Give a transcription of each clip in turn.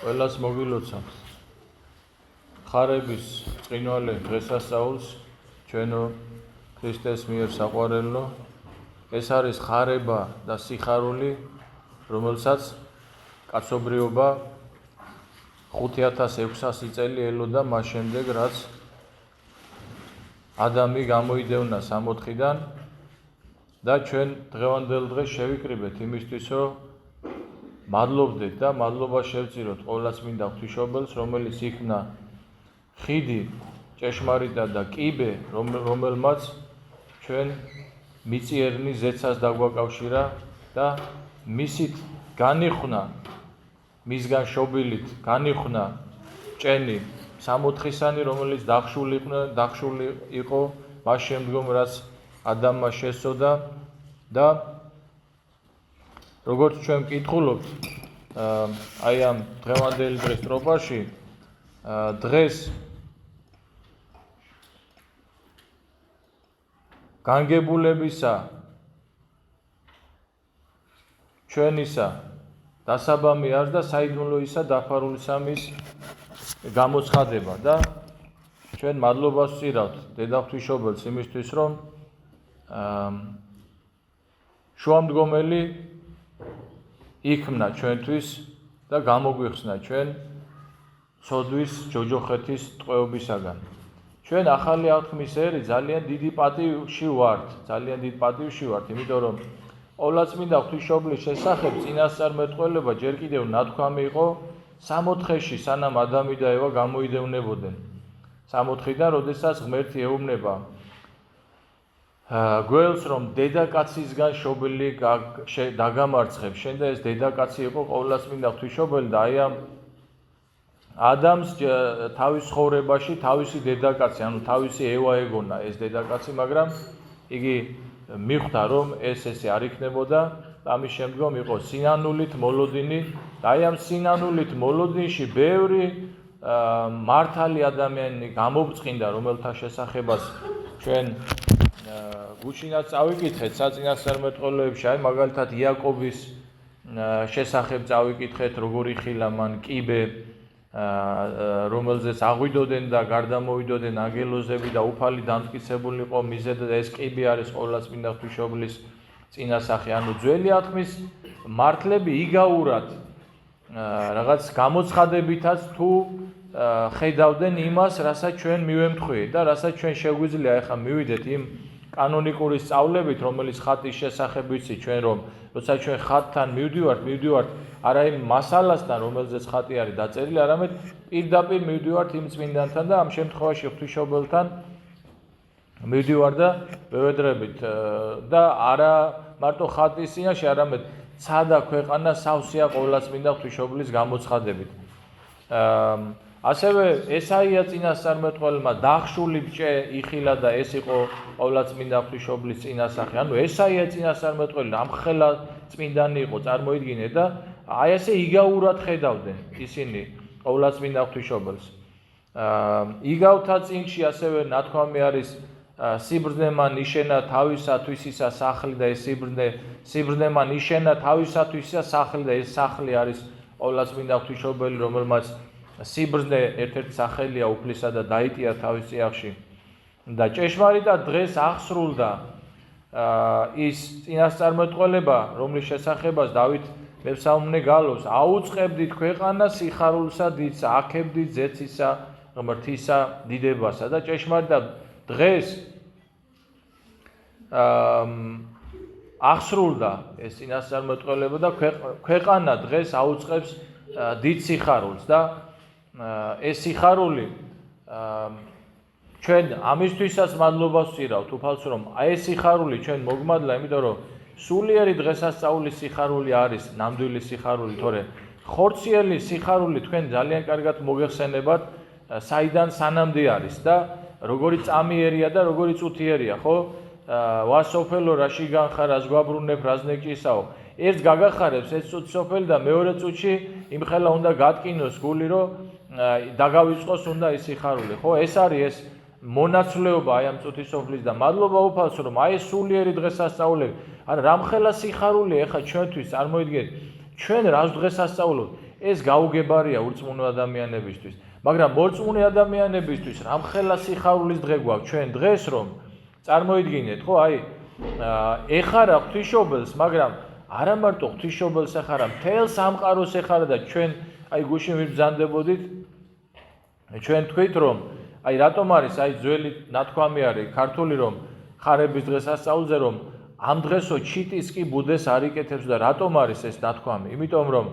ყველას მოგილოცავთ. ხარების წინვალე დღესასწაულს ჩვენო ქრისტეს მიერ საყვარელო. ეს არის ხარება და სიხარული, რომელსაც კაცობრიობა 5600 წელი ელოდა მას შემდეგ, რაც ადამი გამოიდევნა სამოთხიდან და ჩვენ დღევანდელ დღეს შევიკრიბეთ იმისთვის, რომ მადლობდეთ და მადლობა შევწიროთ ყოვლადწმინდა ღვთისმშობელს, რომელიც იქნა ხიდი ჭეშმარიტად და კიბე, რომელმაც ჩვენ მიწიერნი ზეცას დაგვაკავშირა და მისით განიხნა, მისგან შობილით განიხნა ჭენი სამოთხისანი, რომელიც დახშული იყო მას შემდგომ, რაც ადამმა შესწოდა და როგორც ჩვენ ვკითხულობთ აი ამ დღევანდელი დღის სტროფაში, დღეს განგებულებისა ჩვენისა დასაბამი არის და საიდუმლოისა დაფარული სამის გამოცხადება და ჩვენ მადლობას ვწირავთ დედა ღვთისმშობელს იმისთვის, რომ შუამდგომელი იქმნა ჩვენთვის და გამოგვიხსნა ჩვენ ცოდვის ჯოჯოხეთის ტყვეობისაგან. ჩვენ ახალი აღთქმის ერი ძალიან დიდი პატივში ვართ, იმიტომ რომ ყოვლადწმინდა ღვთისმშობლის შესახებ წინასწარმეტყველება ჯერ კიდევ ნათქვამი იყო სამოთხეში, სანამ ადამი და ევა გამოიდევნებოდნენ. სამოთხიდან, როდესაც ღმერთი ეუბნება გველს, რომ დედაკაცისგან შობილი დაგამარცხებ. შენ და ეს დედაკაცი იყო ყოვლადწმინდა ღვთისმშობელი და აი ამ ადამიანს თავის ცხოვრებაში თავისი დედაკაცი, ანუ თავისი ევა ეგონა ეს დედაკაცი, მაგრამ იგი მიხვდა, რომ ესე არ იქნებოდა და ამის შემდგომ იყო სინანულით მოლოდინი და აი ამ სინანულით მოლოდინში ბევრი მართალი ადამიანი გამობწყინდა, რომელთა შესახებას ჩვენ გუშინაც წავიკითხეთ საწინასწარმეტყველოებში, აი მაგალითად იაკობის შესახებ წავიკითხეთ, როგორი ხილა მან კიბე, რომელზეც აღვიდოდნენ და გარდამოვიდოდნენ ანგელოზები და უფალი დამტკიცებული იყო მიზეზად, ეს კიბე არის ყოვლადწმინდა ღვთისმშობლის წინასახე. ანუ ძველი აღთქმის მართლები იგაურად რაღაც გამოცხადებითაც თუ ხედავდნენ იმას, რასაც ჩვენ მივემთხვიეთ და რასაც ჩვენ შეგვიძლია ახლა მივიდეთ იმ კანონიკური სწავლებით, რომელიც ხატის შესახებ ვიცი ჩვენ, რომ როცა ჩვენ ხატთან მივდივართ არა იმ მასალასთან, რომელზეც ხატი არის დაწერილი, არამედ პირდაპირ მივდივართ იმ წმინდანთან და ამ შემთხვევაში ღვთისმშობელთან მივდივარ და ვევედრებით და არა მარტო ხატის წინაშე, არამედ ცადა ქვეყანა სავსეა ყოვლადწმინდა ღვთისმშობლის გამოცხადებით. ასევე ესაია წინასწარმეტყველმა დახშული ჭე იხილა და ეს იყო ყოვლადწმინდა ღვთისმშობლის წინასახე. ანუ ესაია წინასწარმეტყველი ამხელა წმინდანი იყო, წარმოიდგინეთ და აი ესე იგაურად ხედავდნენ ისინი ყოვლადწმინდა ღვთისმშობელს. იგავთა წინში ასევე ნათქვამი არის სიბრძნემა ნიშენა თავისათვისისა სახლი და ეს სიბრძნემა ნიშენა თავისათვისისა სახლი და ეს სახლი არის ყოვლადწმინდა ღვთისმშობელი, რომელმაც სიბრძნე ერთ-ერთი სახელია უფლისა და დაიტია თავის წიაღში და ჭეშმარიტად დღეს აღსრულდა ის წინასწარმეტყველება, რომლის შესახებაც დავით მეფსალმუნე გალობს, აუწყებდით ქვეყანა სიხარულსა დიდსა, აქებდით ზეცისა ღმრთისა დიდებასა და ჭეშმარიტად დღეს აღსრულდა ეს წინასწარმეტყველება და ქვეყანა დღეს აუწყებს დიდ სიხარულს და ეს სიხარული ჩვენ ამისთვისაც მადლობას ვწირავთ უფალს, რომ აი ეს სიხარული ჩვენ მოგმადლა, იმიტომ რომ სულიერი დღესასწაულის სიხარული არის ნამდვილი სიხარული, თორემ ხორციელი სიხარული თქვენ ძალიან კარგად მოგეხსენებათ საიდან სანამდე არის და როგორი წამიერია და როგორი წუთიერია, ხო? ვასოფელო რაში განხარას გვაბრუნებ რაზნეჭისაო. ერთს გაგახარებს ეს წუთი სოფელი და მეორე წუთში იმხელა უნდა გატკინოს გული, რომ დაგავიწყოს უნდა ის სიხარული, ხო? ეს არის ეს მონაცვლეობა აი ამ წუთის სოფლის და მადლობა უფალს, რომ აი ეს სულიერი დღესასწაულები, არა რამხელა სიხარულია ეხა ჩვენთვის, წარმოიდგინეთ, ჩვენ რას დღესასწაულობთ? ეს გაუგებარია ურწმუნო ადამიანებისთვის. მაგრამ მორწმუნე ადამიანებისთვის რამხელა სიხარულის დღე გვაქვს ჩვენ დღეს, რომ წარმოიდგინეთ, ხო, აი ეხარა ღვთისმშობელს, მაგრამ არა მარტო ღვთისმშობელს ეხარა, მთელ სამყაროს ეხარა და ჩვენ აი გუშინ ვიბრძანდებოდით, ჩვენ თქვით, რომ აი რატომ არის აი ძველი ნათქვამი არის ქართული, რომ ხარების დღესასწაულზე, რომ ამ დღესო ჩიტის კი ბუდეს არ იკეთებს და რატომ არის ეს ნათქვამი? იმიტომ რომ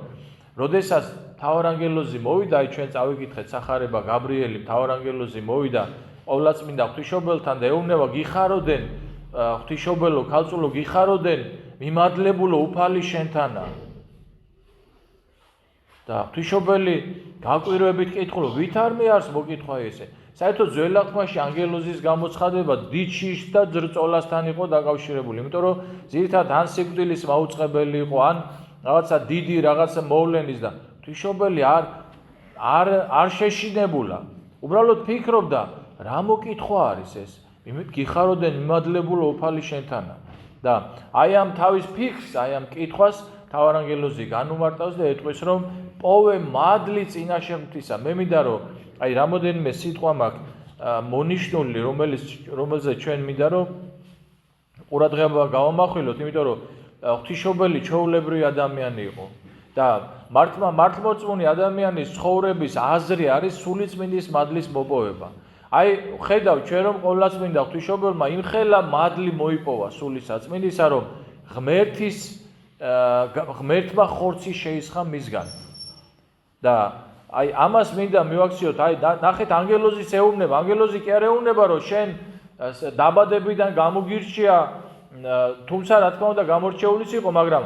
როდესაც მთავარანგელოზი მოვიდა, აი ჩვენ წავიკითხეთ სახარება გაბრიელი, მთავარანგელოზი მოვიდა ყოვლადწმინდა ღვთისმშობელთან და ეუბნება გიხაროდენ ღვთისმშობელო, ქალწულო გიხაროდენ, მიმადლებულო უფალი შენთანა. და ღვთისმშობელი გაკვირვებით კითხულობ, ვით არ მეარს მოკითხვა ესე. საერთოდ ძველ აღთქმაში ანგელოზის გამოცხადება დიდ შიშს და ძრწოლასთან იყო დაკავშირებული, იმიტომ რომ ძირითადად ან სიკვდილის მაუწყებელი იყო, ან რაღაცა დიდი რაღაცა მოვლენის და ღვთისმშობელი არ შეშინებულა. უბრალოდ ფიქრობდა, რა მოკითხვა არის ეს? გიხაროდენ მიმადლებულო უფალი შენთანა. და აი ამ თავის ფიქრს, აი ამ კითხვას მთავარანგელოზი განუმარტავს და ეტყვის, რომ პოვე მადლი წინაშე ღვთისა. მე მინდა რომ აი რამოდენიმე სიტყვა მაქვს მონიშნული, რომელზეც ჩვენ მინდა რომ ყურადღება გავამახვილოთ, იმიტომ რომ ღვთისმშობელი ჩვეულებრივი ადამიანი იყო და მართლმორწმუნე ადამიანის ცხოვრების აზრი არის სულიწმინდის მადლის მოპოვება. აი ხედავ ჩვენ რომ ყოვლადწმინდა ღვთისმშობელმა იმხელა მადლი მოიპოვა სულისაწმინდისა, რომ ღმერთმა ხორცი შეისხა მისგან. და აი ამას მინდა მივაქციოთ, აი ნახეთ ანგელოზის ეუბნება, ანგელოზი კი არ ეუბნება, რომ შენ დაბადებიდან გამოგირჩია, თუმცა რა თქმა უნდა გამორჩეულიც იყო, მაგრამ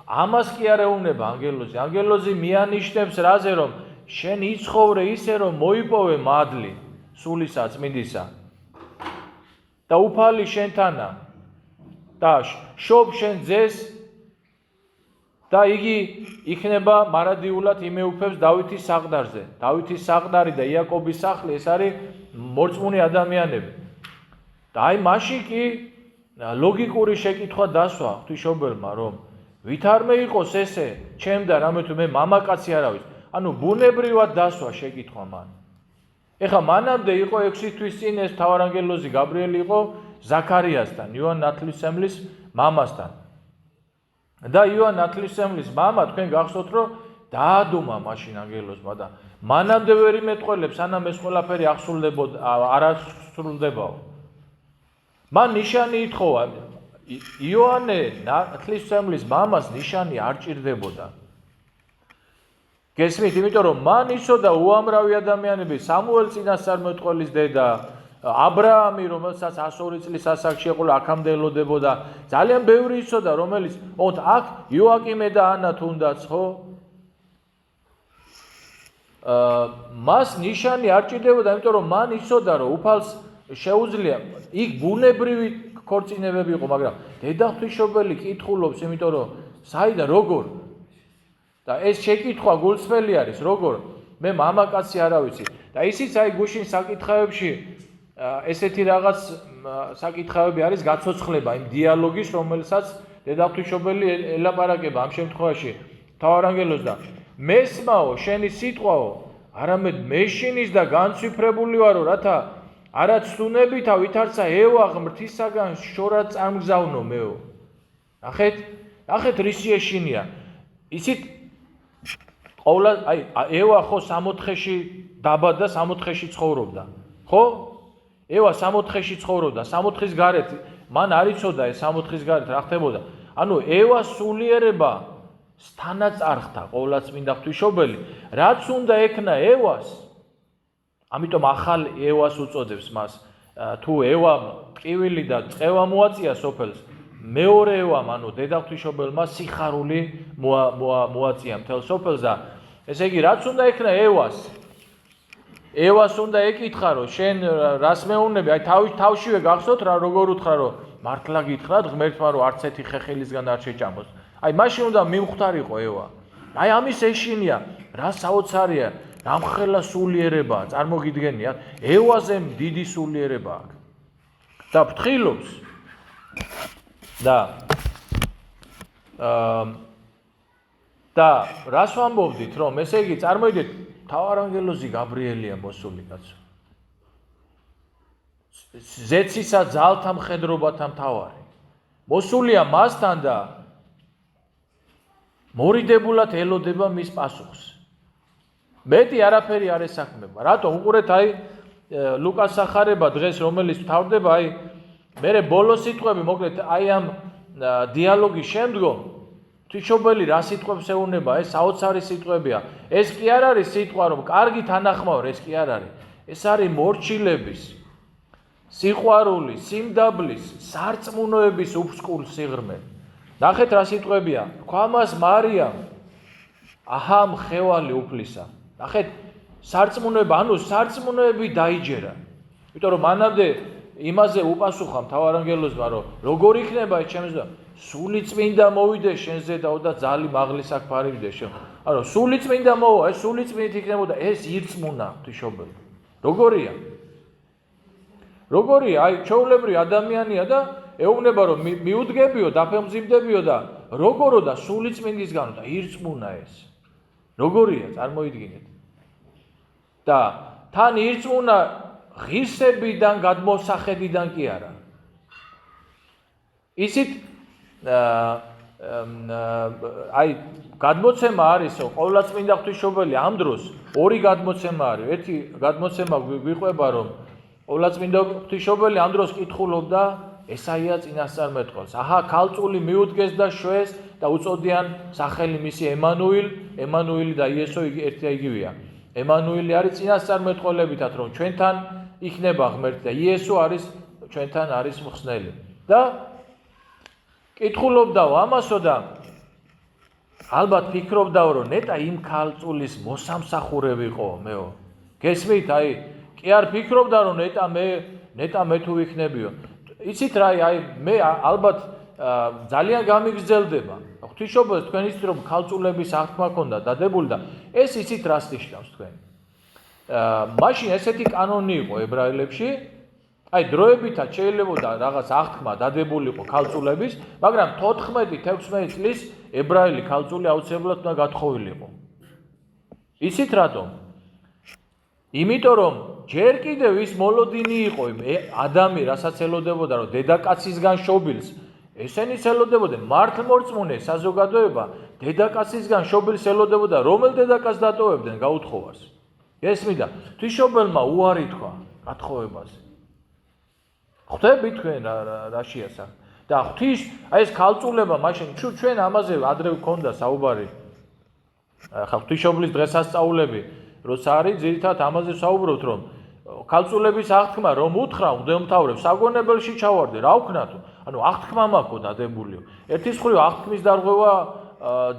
ამას კი არ ეუბნება ანგელოზი. ანგელოზი მიანიშნებს რაზე, რომ შენ იცხოვრე ისე, რომ მოიპოვე მადლი სულისაწმინდისა და უფალი შენთანა და შობ შენ ძეს და იგი იქნება მარადიულად იმეუფებს დავითის საყდარზე. დავითის საყდარი და იაკობის სახლი ეს არის მორწმუნე ადამიანები. და აი მაშინ კი ლოგიკური შეკითხვა დასვა ღვთისმშობელმა, რომ ვით არ მეიყოს ესე, ჩემ და რამე თუ მე მამაკაცი არავის. ანუ ბუნებრივად დასვა შეკითხვა მან. ეხლა მანამდე იყო 6 თვის წინ ეს მთავარანგელოზი გაბრიელი იყო ზაქარიასთან, იოან ნათლისმცემლის მამასთან. და იოან ნათლისმცემლის მამა თქვენ გახსოვთ, რომ დაადუმა მაშინ ანგელოზმა და მანამდე ვერ იმეტყველებს, სანამ ეს ყველაფერი არ ასრულდებაო. მან ნიშანი ითხოვა, იოანე ნათლისმცემლის მამას ნიშანი არ ჭირდებოდა. გესმით, იმიტომ რომ მან იცოდა უამრავი ადამიანები, სამუელ წინასწარმეტყველის დედა, აბრაამი, რომელსაც 102 წლის ასაკში ეყოლა, აქამდე ელოდებოდა, ძალიან ბევრი იცოდა, რომელიც აქ იოაკიმე და ანა თუნდაც, ხო? მას ნიშანი არ ჭირდებოდა, იმიტომ რომ მან იცოდა, რომ უფალს შეუძლია, იქ ბუნებრივი ქორწინებები იყო, მაგრამ დედა ღვთისმშობელი კითხულობს, იმიტომ რომ საიდან როგორ? და ეს შეკითხვა გულწრფელი არის, როგორ? მე მამაკაცი არა ვიცი. და ისიც აი გუშინ საკითხავებში ესეთი რაღაც საკითხავები არის გაცოცხლება იმ დიალოგის, რომელსაც დედა ღვთისმშობელი ელაპარაკება ამ შემთხვევაში მთავარანგელოზს და მესმაო, შენი სიტყვაო, არამედ მეშინის და განცვიფრებული ვარო, რათა არა ცდუნებითა ვითარცა ევა ღმრთისაგან შორად წარმგზავნო მეო. ნახეთ რისი ეშინია. ისიც ყოვლად აი ევა ხო 60-ში დაბადა, 60-ში ცხოვრობდა. ხო? ევა 60-ში ცხოვრობდა, 60-ის გარეთ, მან არ იცოდა ეს 60-ის გარეთ რა ხდებოდა. ანუ ევა სულიერება სტანაწარხთა ყოვლადწმინდა ღვთისმშობელი, რაც უნდა ექნა ევას, ამიტომ ახალ ევას უწოდებს მას. თუ ევამ ტკივილი და წევა მოაწია სოფელს, მეორე ევამ, ანუ დედა ღვთისმშობელმა სიხარული მოაწია მთელ სოფელს და ესე იგი, რაც უნდა ექნა ევას, ევას უნდა ეკითხა, რომ შენ რას მეუბნები, აი თავშივე გახსოვთ რა როგორ უთხრა, რომ მართლა გითხრათ ღმერთმა, რომ არც ერთი ხეხილისგან არ შეჭამოს. აი მაშინ უნდა მიმხვდარიყო ევა. აი ამის ეშინია, რა საოცარია, რამხელა სულიერებაა, წარმოგიდგენიათ, ევაზე დიდი სულიერება აქვს. და ფრთხილობს და და რას ვამბობდით, რომ ესე იგი წარმოიდეთ, მთავარანგელოზი გაბრიელია მოსული კაცო. ზეცისა ძალთა მხედრობათა მთავარი. მოსულია მასთან და მორიდებულად ელოდება მის პასუხს. მეტი არაფერი არ ესაქმება. რატომ? უყურეთ აი ლუკას სახარება დღეს რომელიც თავდება აი მე ბოლო სიტყვები მოკლედ აი ამ დიალოგის შემდგომ ღვთისმშობელი რა სიტყვებს ეუბნება, ეს საოცარი სიტყვებია. ეს კი არ არის სიტყვა რომ კარგი თანახმაურ, ეს კი არ არის. ეს არის მორჩილების, სიყვარულის, სიმდაბლის, სარწმუნოების უფსკულ სიღრმე. ნახეთ რა სიტყვებია. თქვა მას მარიამ, აჰა მხევალი უფლისა. ნახეთ სარწმუნოება, ანუ სარწმუნოები დაიჯერა. იმიტომ რომ მანამდე იმაზე უპასუხა მთავარანგელოზმა, რომ როგორ იქნება ეს ჩემს და სული წმინდა მოვიდეს შენზე და ძალი მაღლის აქ ფარივიდეს შენ. ანუ სული წმინდა მოვა, ეს სული წმინდით იქნებოდა, ეს ირწმუნა ღვთისმშობელი. როგორია? როგორია? აი ჩვეულებრივი ადამიანია და ეუბნება რომ მიუდგებიო, დაფემძიმდებიო და როგორო და სული წმინდისგანო და ირწმუნა ეს. როგორია? წარმოიდგინეთ. და თან ირწმუნა ღირსებიდან გადმოსახედიდან კი არა. ისიც აი გადმოცემა არისო, ყოვლადწმინდა ღვთისმშობელი ამ დროს ორი გადმოცემა არის. ერთი გადმოცემა გვიყვება რომ ყოვლადწმინდა ღვთისმშობელი ამ დროს კითხულობდა ესაია წინასწარმეტყველს. აჰა ქალწული მიუდგეს და შვეს და უწოდიან სახელი მისი ემანუილი და იესო ერთი და იგივეა. ემანუილი არის წინასწარმეტყველებითად რომ ჩვენთან იქნება ღმერთი და იესო არის ჩვენთან არის მხსნელი. და კითხულობდაო ამასო და ალბათ ფიქრობდაო რომ ნეტა იმ ქალწულის მოსამსახურე ვიყო მეო. გესმით აი კი არ ფიქრობდა რომ ნეტა მე თუ ვიქნებიო. იცით რა აი მე ალბათ ძალიან გამიგრძელდება. ღვთისმშობელს თქვენ იცით რომ ქალწულების აღთქმა ქონდა დადებული და ეს იცით რას ნიშნავს თქვენ. მაშინ ესეთი კანონი იყო ებრაელებში. აი დროებითაც შეიძლებოდა რაღაც აღთქმა დადებულიყო ქალწულების, მაგრამ 14-16 წლის ებრაელი ქალწული აუცილებლად უნდა გათხოვილიყო. იცით რატომ? იმიტომ რომ ჯერ კიდევ ის მოლოდინი იყო ადამი რასაც ელოდებოდა რომ დედაკაცისგან შობილს ესენი ელოდებოდნენ მართლმორწმუნე საზოგადოება დედაკაცისგან შობილს ელოდებოდა რომელ დედაკაცს დატოვებდნენ გაუთხოვას. გესმიდა? ღვთისმშობელმა უარი თქვა გათხოვებაზე. ხვდები თქვენ რა შეასახ და ღვთის აი ეს ქალწულება მაშინ ჩვენ ამაზე ადრე ვქონდა საუბარი. ხა ღვთისმშობლის დღესასწაულები როცა არის ძირითადად ამაზე საუბრობთ რომ ქალწულების აღთქმა რომ უთხრა მღვდელმთავრებს საგონებელში ჩავარდე რა ვქნათო? ანუ აღთქმა მაქვს დადებულიო. ერთის მხრივ აღთქმის დარღვევა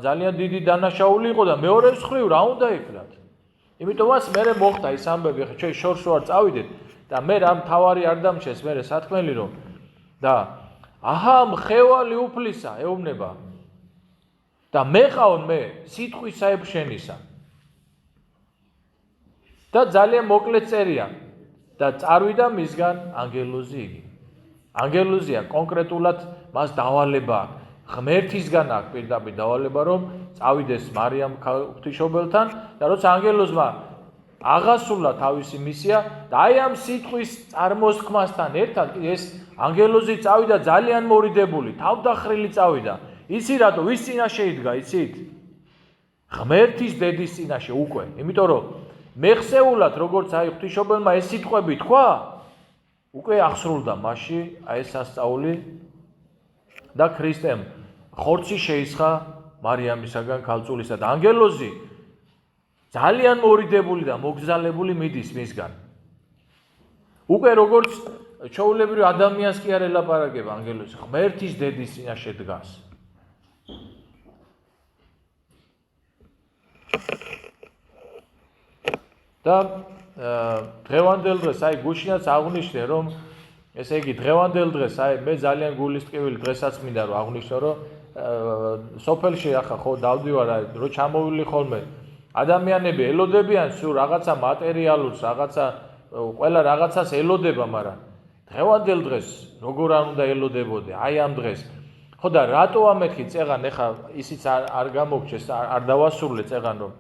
ძალიან დიდი დანაშაული იყო და მეორეს მხრივ რა უნდა იკრათ? იმიტომაც მე მოხდა ის ამბები, ხა ჩვენ შორს ვარ წავიდეთ და მე რა მთავარი არ დამჩეს მე სათქმელი რომ და აჰა მხევალი უფლისა ეუბნება და მეყავ მე სიტყვის საებშენისა და ძალიან მოკლე წერია და წარვიდა მისგან ანგელოზი იგი. ანგელოზია კონკრეტულად მას დავალება აქვს. ღმერთისგან აქვს პირდაპირ დავალება რომ წავიდეს მარიამ ღვთისმშობელთან და როცა ანგელოზმა აღასრულა თავისი მისია და აი ამ სიტყვის წარმოსქმასთან ერთად ეს ანგელოზი წავიდა ძალიან მორიდებული, თავდახრილი წავიდა. იცი რატო ვის წინაშე იდგა, იცით? ღმერთის დედის წინაშე უკვე. იმიტომ რომ მეხსეულად როგორც აი ღვთისმშობელმა ეს სიტყვები თქვა, უკვე აღსრულდა მასში აი ეს სასწაული და ქრისტემ ხორცი შეისხა მარიამისაგან ქალწულისა და ანგელოზი ძალიან მორიდებული და მოგზალებული მიდის მისგან. უკვე როგორც ჩვეულებრივ ადამიანს კი არ ელაპარაკება ანგელოზი, ღმერთის დედის წინაშე დგას. და დღევანდელ დღეს აი გუშინაც აღვნიშნე რომ ესე იგი დღევანდელ დღეს აი მე ძალიან გულისწყივილი დღესაც მინდა რომ აღვნიშნო რომ სოფელში ახლა ხო დავდივარ აი რო ჩამოვილი ხოლმე ადამიანები ელოდებიან სულ რაღაცა მატერიალურს რაღაცა ყველა რაღაცას ელოდება, მაგრამ დღევანდელ დღეს როგორ არ უნდა ელოდებოდე აი ამ დღეს ხო და რატო ამეთქი წეღან ეხა ისიც არ გამოგჩეს არ დავასრულე წეღან რომ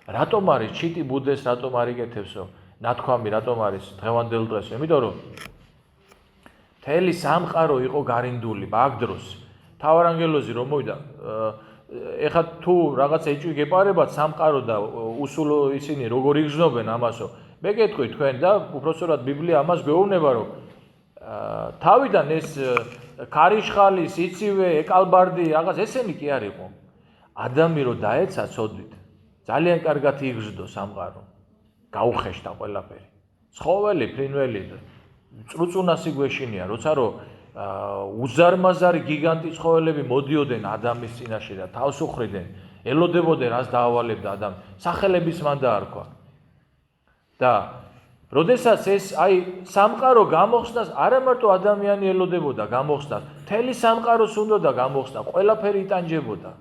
რატომ არის ჩიტი ბუდეს რატომ არ იკეთებსო ნათქვამი რატომ არის დღევანდელ დღეს იმიტომ რომ მთელი სამყარო იყო გარინდული მაგ დროს თავარანგელოზი რომ მოვიდა ეხა თუ რაღაც ეჭვი გეპარებათ სამყარო და უსულო ისინი როგორ იგრძნობენ ამასო მე გეტყვი თქვენ და უბრალოდ ბიბლია ამას გვეუბნება რომ თავიდან ეს ქარიშხალი, სიცივე, ეკალბარდი, რაღაც ესენი კი არ იყო. ადამი რო დაეცა ცოდვით, ძალიან კარგად იგრძნო სამყარო. გაუხეშთა ყველაფერი. ცხოველი, ფრინველი, წრუწუნასი გვეშინია, როცა რო უზარმაზარი გიგანტი ცხოველები მოდიოდნენ ადამის წინაშე და თავს უხრიდნენ, ელოდებოდნენ რას დაავალებდა ადამი. სახელების მან დაარქვა. და როდესაც ეს აი სამყარო გამოხსნას, არა მარტო ადამიანი ელოდებოდა გამოხსნას, მთელი სამყაროს უნდოდა გამოხსნა, ყველაფერი იტანჯებოდა.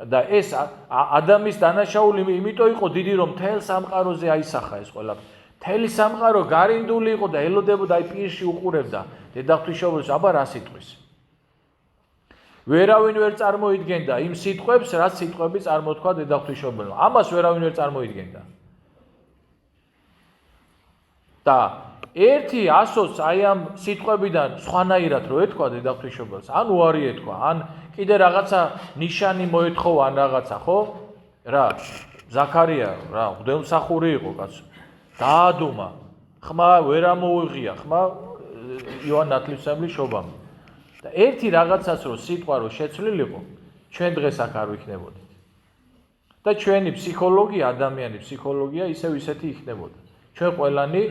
და ეს ადამის დანაშაული იმიტომ იყო დიდი, რომ მთელ სამყაროზე აისახა ეს ყველაფერი. მთელი სამყარო გარინდული იყო და ელოდებოდა, აი პირში უყურებდა დედაღვთისმშობელს, აბა რა სიტყვის. ვერავინ ვერ წარმოიდგენდა იმ სიტყვებს, რაც სიტყვები წარმოთქვა დედაღვთისმშობელმა. ამას ვერავინ ვერ წარმოიდგენდა. და ერთი ასოც აი ამ სიტყვებიდან სხვანაირად რო ეთქვა დედაღვთისმშობელს, ან უარი ეთქვა, ან კიდე რაღაცა ნიშანი მოეთხოვა, ან რაღაცა, ხო? რა, ზაქარია, რა, მღვდელმსახური იყო კაცო. დაადუმა, ხმა ვერ ამოუღია, ხმა იოან ნათლისმცემლის შობამი. და ერთი რაღაცას რო სიტყვა რო შეცვლილიყო, ჩვენ დღეს აქ არ ვიქნებოდით. და ჩვენი ფსიქოლოგია, ადამიანის ფსიქოლოგია ისევ ისეთი იქნებოდა. ჩვენ ყველანი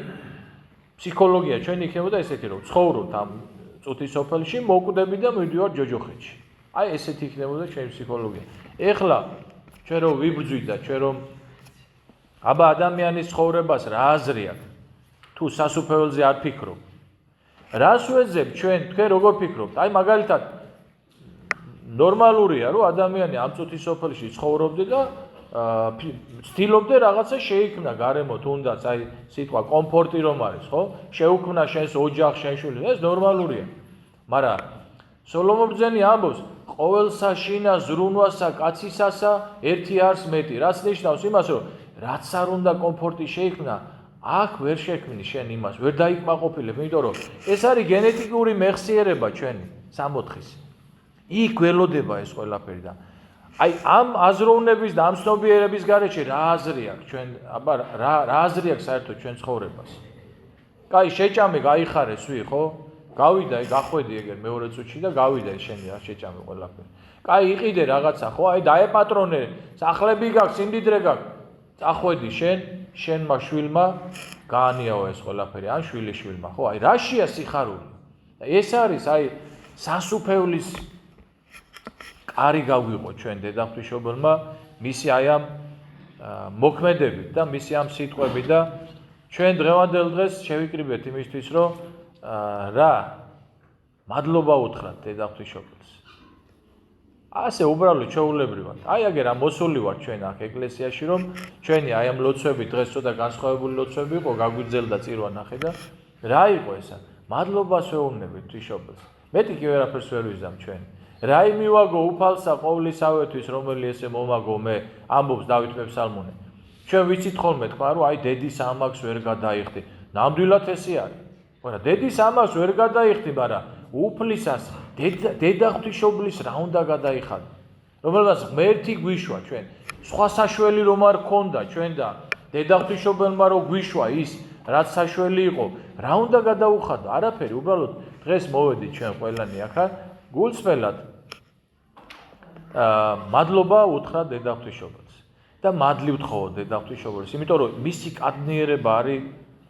ფსიქოლოგია ჩვენი იქნებოდა ესეთი რომ ცხოვრობთ ამ წუთის სოფელში, მოკვდები და მივდივარ ჯოჯოხეთში. აი ესეთი იქნებოდა ჩვენი ფსიქოლოგია. ეხლა ჩვენ რომ ვიბრძვით და ჩვენ რომ აბა ადამიანის ცხოვრებას რა აზრი აქვს? თუ სასუფეველზე არ ფიქრობ. რას ვეძებ თქვენ როგორ ფიქრობთ? აი მაგალითად ნორმალურია რომ ადამიანი ამ წუთის სოფელში ცხოვრობდე და ცდილობდე რაღაცა შეიქმნა გარემო თუნდაც აი სიტყვა კომფორტი რომ არის ხო შეუქმნა შენს ოჯახს შენ შვილებს ეს ნორმალურია მაგრამ სოლომონ ბრძენი ამბობს ყოველსა შინა ზრუნვასა კაცისასა ერთი არს მეტი რაც ნიშნავს იმას რომ რაც არ უნდა კომფორტი შეიქმნა აქ ვერ შექმნი შენ იმას ვერ დაიკმაყოფილებ იმიტომ რომ ეს არის გენეტიკური მეხსიერება ჩვენი სამოთხის იქ ველოდება ეს ყველაფერი და აი ამ აზროვნების და ამ ცნობიერების გარეშე რა აზრი აქვს ჩვენ აბა რა აზრი აქვს საერთოდ ჩვენ ცხოვრებას კაი შეჭამე გაიხარე სვი ხო გავიდა გახვედი ეგერ მეორე წუთში და გავიდა შენი რა შეჭამე ყველაფერი კაი იყიდე რაღაცა ხო აი დაეპატრონე სახლები გაქვს სიმდიდრე გაქვს წახვედი შენმა შვილმა გაანიაო ეს ყველაფერი ან შვილიშვილმა ხო აი რაშია სიხარული და ეს არის აი სასუფევლის კარი გავიღო ჩვენ დედაღვთისმშობელმა მისი აი ამ მოქმედებით და მისი ამ სიტყვებით და ჩვენ დღევანდელ დღეს შევიკრიბეთ იმისთვის რომ რა მადლობა უთხრათ დედაღვთისმშობელს ასე უბრალოდ ჩვეულებრივად აი აგერ ამ მოსული ვარ ჩვენ აქ ეკლესიაში რომ ჩვენი აი ამ ლოცვები დღეს ცოტა განსხვავებული ლოცვები იყო გაგვიძელდა წირვა ნახე და რა იყო ესა მადლობას ვეუბნებით ღვთისმშობელს მეტი კი ვერაფერს ვერ ვიზამ ჩვენ რაი მივაგო უფალსა ყოვლისავეთვის რომელი ესე მომაგო მე ამბობს დავით მეფსალმონე ჩვენ ვიცით ხოლმე თქვა რომ აი დედის ამაკს ვერ გადაიხდი ნამდვილად ესე არის მაგრამ დედის ამაკს ვერ გადაიხდი მაგრამ უფლისას დედაღვთისმშობლის რა უნდა გადაიხადო რომელმაც ღმერთი გვიშვა ჩვენ სხვა საშველი რომ არ ქონდა ჩვენ და დედაღვთისმშობელმა რო გვიშვა ის რაც საშველი იყო რა უნდა გადაუხადო არაფერი უბრალოდ დღეს მოვედი ჩვენ ყველანი ახლა გულწრფელად მადლობა უთხრა დედაღვთისმშობელს და მადლი ვთხოვო დედაღვთისმშობელს იმიტომ რომ მისი კადნიერება არის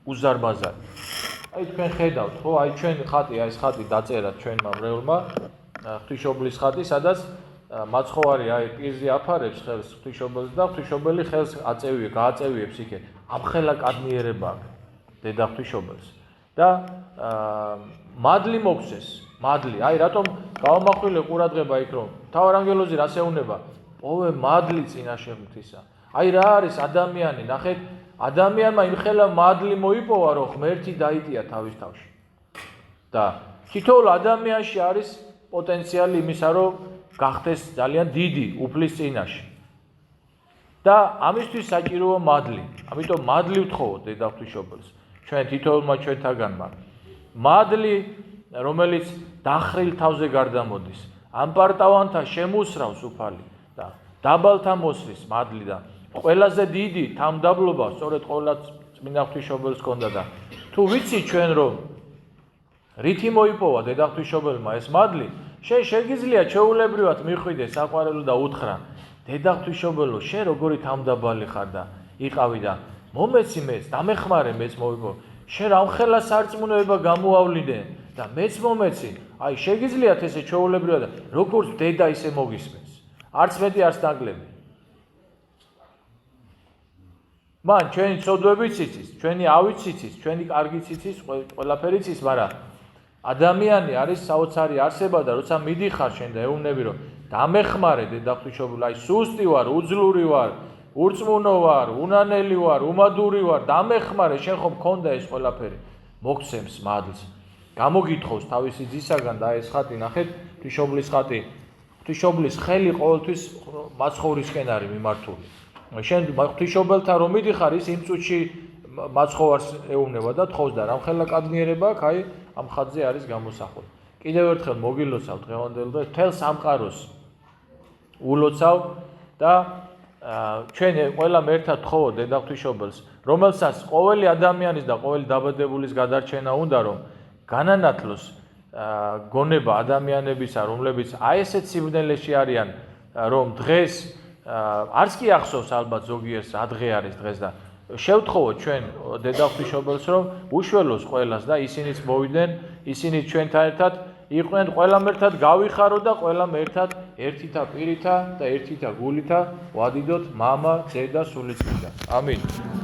უზარმაზარი აი თქვენ ხედავთ ხო აი ჩვენ ხატი აი ეს ხატი დაწერა ჩვენმა მრევლმა ღვთისმშობლის ხატი სადაც მაცხოვარი აი პირზე აფარებს ხელს ღვთისმშობელს და ღვთისმშობელი ხელს გააწევიებს იქე ამხელა კადნიერება აქვს დედაღვთისმშობელს და მადლი მოგცეს მადლი აი რატომ გავამახვილე ყურადღება იქ რომ თავარანგელოზი რას ეუბნება პოვე მადლი წინაშე ღვთისა აი რა არის ადამიანი ნახეთ ადამიანმა იმხელა მადლი მოიპოვა რომ ღმერთი დაიტია თავის თავში და თითოეულ ადამიანში არის პოტენციალი იმისა, რომ გახდეს ძალიან დიდი უფლის წინაშე. და ამისთვის საჭიროა მადლი. ამიტომ მადლი ვთხოვოთ დედა ღვთისმშობელს ჩვენ თითოეულმა ჩვენთაგანმა. მადლი, რომელიც დახრილ თავზე გარდამოდის, ამპარტავანთა შემოსრავს უფალი და დაბალთა მოსრის მადლი და ყველაზე დიდი თამდაბლობა სწორედ ყოველად წმინდა ღვთისმშობელს ჰქონდა და თუ ვიცი ჩვენ რომ რითი მოიპოვა დედა ღვთისმშობელმა ეს მადლი, შენ შეგიძლია ჩვეულებრივად მიხვიდე საყვარელო და უთხრა დედა ღვთისმშობელო, შენ როგორი თამდაბალი ხარ და იყავი და მომეცი მეც, დამეხმარე მეც მოიპოვა. შენ რამხელა სარწმუნოება გამოავლინე და მეც მომეცი. აი შეგიძლიათ ესე ჩვეულებრივად და როგორც დედა ისე მოგისმენს. არც მეტი არც ნაკლები. მან ჩვენი ცოდვებიც იცის, ჩვენი ავიც იცის, ჩვენი კარგიც იცის, ყველაფერიც იცის, მაგრამ ადამიანი არის საოცარი არსება და როცა მიდიხარ შენ და ეუბნები რომ დამეხმარე დედა ღვთისმშობელო, აი სუსტი ვარ, უძლური ვარ, ურწმუნო ვარ, უნანელი ვარ, უმადური ვარ, დამეხმარე, შენ ხომ მქონდა ეს ყველაფერი, მოგცემს მადლს. გამოგითხოვს თავისი ძისაგან და ეს ხატი ნახეთ, ღვთისმშობლის ხატი. ღვთისმშობლის ხელი ყოველთვის მაცხოვრისკენ არის მიმართული. შენ ღვთისმშობელთან რომ მიდიხარ, ის იმ წუთში მაცხოვარს ეუბნება და თხოვს და რამხელა კადნიერება აქვს, აი ამ ხატზე არის გამოსახული. კიდევ ერთხელ მოგილოცავ დღევანდელ და მთელ სამყაროს ულოცავ და ჩვენ ყველამ ერთად თხოვოთ დედა ღვთისმშობელს, რომელსაც ყოველი ადამიანის და ყოველი დაბადებულის გადარჩენა უნდა რომ განანათლოს გონება ადამიანებისა, რომლებიც აი ესეთ სიბნელეში არიან, რომ დღეს არც კი ახსოვს ალბათ ზოგიერთს რა დღე არის დღეს და შევთხოვოთ ჩვენ დედა ღვთისმშობელს რომ უშველოს ყველას და ისინიც მოვიდნენ, ისინიც ჩვენთან ერთად იყვნენ, ყველამ ერთად გავიხაროთ და ყველამ ერთად ერთითა პირითა და ერთითა გულითა ვადიდოთ მამა, ძე და სულიწმინდა. ამინ.